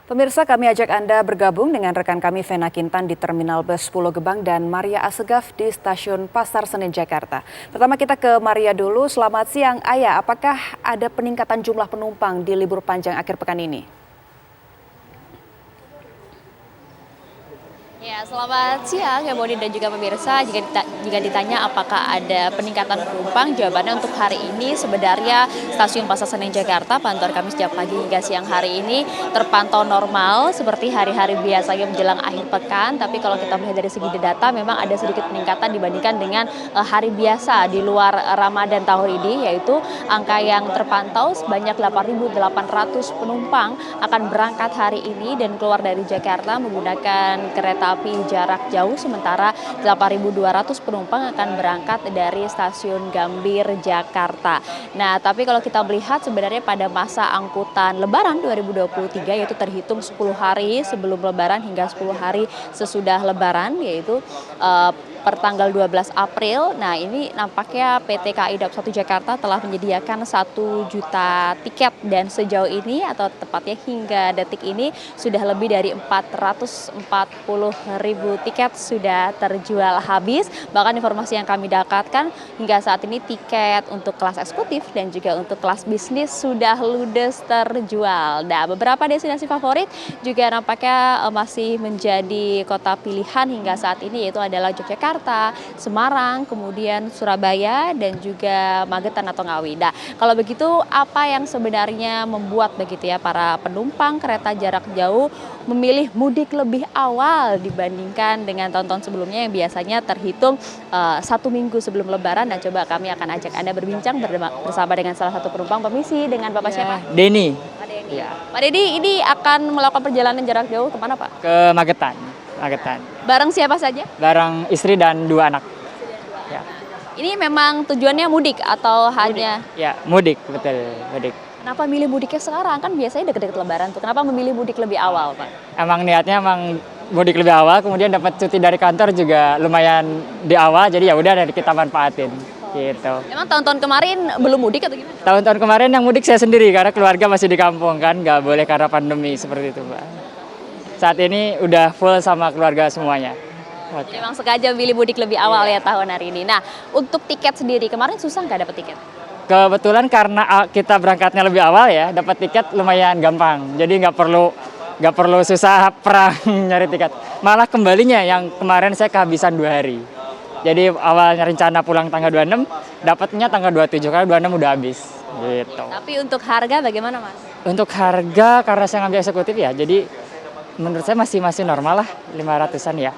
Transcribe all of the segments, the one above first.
Pemirsa, kami ajak Anda bergabung dengan rekan kami Vena Kintan di Terminal Bus Pulau Gebang dan Maria Asegaf di Stasiun Pasar Senen, Jakarta. Pertama kita ke Maria dulu. Selamat siang, Ayah. Apakah ada peningkatan jumlah penumpang di libur panjang akhir pekan ini? Ya, selamat siang ya Boni dan juga pemirsa. Jika ditanya apakah ada peningkatan penumpang, jawabannya untuk hari ini sebenarnya Stasiun Pasar Senen Jakarta pantauan kami sejak pagi hingga siang hari ini terpantau normal seperti hari-hari biasanya menjelang akhir pekan. Tapi kalau kita melihat dari segi data memang ada sedikit peningkatan dibandingkan dengan hari biasa di luar Ramadan tahun ini, yaitu angka yang terpantau sebanyak 8.800 penumpang akan berangkat hari ini dan keluar dari Jakarta menggunakan kereta api jarak jauh, sementara 8.200 penumpang akan berangkat dari Stasiun Gambir, Jakarta. Nah, tapi kalau kita melihat sebenarnya pada masa angkutan Lebaran 2023, yaitu terhitung 10 hari sebelum Lebaran hingga 10 hari sesudah Lebaran, yaitu per tanggal 12 April. Nah, ini nampaknya PT KAI Daup 1 Jakarta telah menyediakan 1 juta tiket dan sejauh ini atau tepatnya hingga detik ini sudah lebih dari 440.000 tiket sudah terjual habis. Bahkan informasi yang kami dapatkan hingga saat ini tiket untuk kelas eksekutif dan juga untuk kelas bisnis sudah ludes terjual. Nah, beberapa destinasi favorit juga nampaknya masih menjadi kota pilihan hingga saat ini, yaitu adalah Yogyakarta, Semarang, kemudian Surabaya, dan juga Magetan atau Ngawi. Nah, kalau begitu apa yang sebenarnya membuat begitu ya para penumpang kereta jarak jauh memilih mudik lebih awal dibandingkan dengan tahun-tahun sebelumnya yang biasanya terhitung 1 minggu sebelum Lebaran? Dan coba kami akan ajak Anda berbincang bersama dengan salah satu penumpang. Permisi, dengan Bapak siapa? Denny. Pak Denny. Ya. Pak Denny, ini akan melakukan perjalanan jarak jauh kemana Pak? Ke Magetan. Magetan. Bareng siapa saja? Bareng istri dan 2 anak. Ya. Ini memang tujuannya mudik atau hanya? Ya, mudik, betul, mudik. Kenapa milih mudiknya sekarang? Kan biasanya deket-deket Lebaran tuh. Kenapa memilih mudik lebih awal, Pak? Emang niatnya mudik lebih awal, kemudian dapat cuti dari kantor juga lumayan di awal, jadi ya udah dari kita manfaatin. Gitu. Emang tahun-tahun kemarin belum mudik atau gimana? Tahun-tahun kemarin yang mudik saya sendiri karena keluarga masih di kampung kan, nggak boleh karena pandemi seperti itu, Pak. Saat ini udah full sama keluarga semuanya. Jadi memang sengaja pilih mudik lebih awal ya tahun hari ini. Nah, untuk tiket sendiri kemarin susah nggak dapat tiket? Kebetulan karena kita berangkatnya lebih awal ya, dapat tiket lumayan gampang. Jadi nggak perlu susah perang nyari tiket. Malah kembalinya yang kemarin saya kehabisan 2 hari. Jadi awalnya rencana pulang tanggal 26, dapatnya tanggal 27 karena 26 udah habis. Gitu. Tapi untuk harga bagaimana, Mas? Untuk harga karena saya ngambil eksekutif ya, jadi menurut saya masih normal lah, 500-an ya.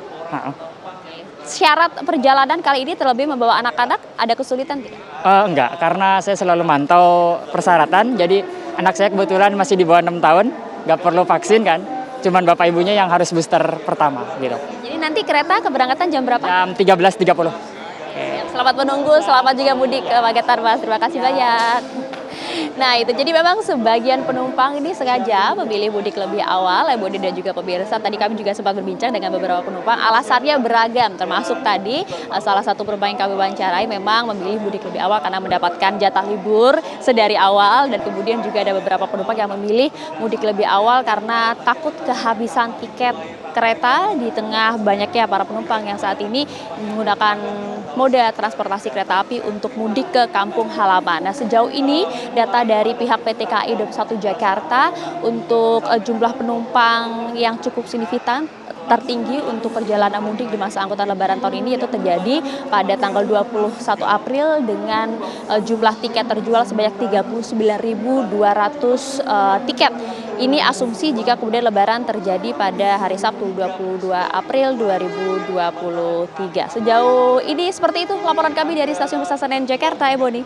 Syarat perjalanan kali ini terlebih membawa anak-anak, ada kesulitan tidak? Enggak, karena saya selalu mantau persyaratan. Jadi anak saya kebetulan masih di bawah 6 tahun, nggak perlu vaksin kan. Cuman bapak ibunya yang harus booster pertama gitu. Jadi nanti kereta keberangkatan jam berapa? Jam 13.30. Selamat menunggu, selamat juga mudik ke Magetan, Mas. Terima kasih banyak. Nah, itu jadi memang sebagian penumpang ini sengaja memilih mudik lebih awal ya Budi dan juga pemirsa. Tadi kami juga sempat berbincang dengan beberapa penumpang, alasannya beragam, termasuk tadi salah satu penumpang yang kami wawancarai memang memilih mudik lebih awal karena mendapatkan jatah libur sedari awal, dan kemudian juga ada beberapa penumpang yang memilih mudik lebih awal karena takut kehabisan tiket kereta di tengah banyaknya para penumpang yang saat ini menggunakan moda transportasi kereta api untuk mudik ke kampung halaman. Nah, sejauh ini data dari pihak PT KAI Daup 1 Jakarta untuk jumlah penumpang yang cukup signifikan tertinggi untuk perjalanan mudik di masa angkutan Lebaran tahun ini itu terjadi pada tanggal 21 April dengan jumlah tiket terjual sebanyak 39.200 tiket. Ini asumsi jika kemudian Lebaran terjadi pada hari Sabtu 22 April 2023. Sejauh ini seperti itu laporan kami dari Stasiun Pasar Senen Jakarta, Boni.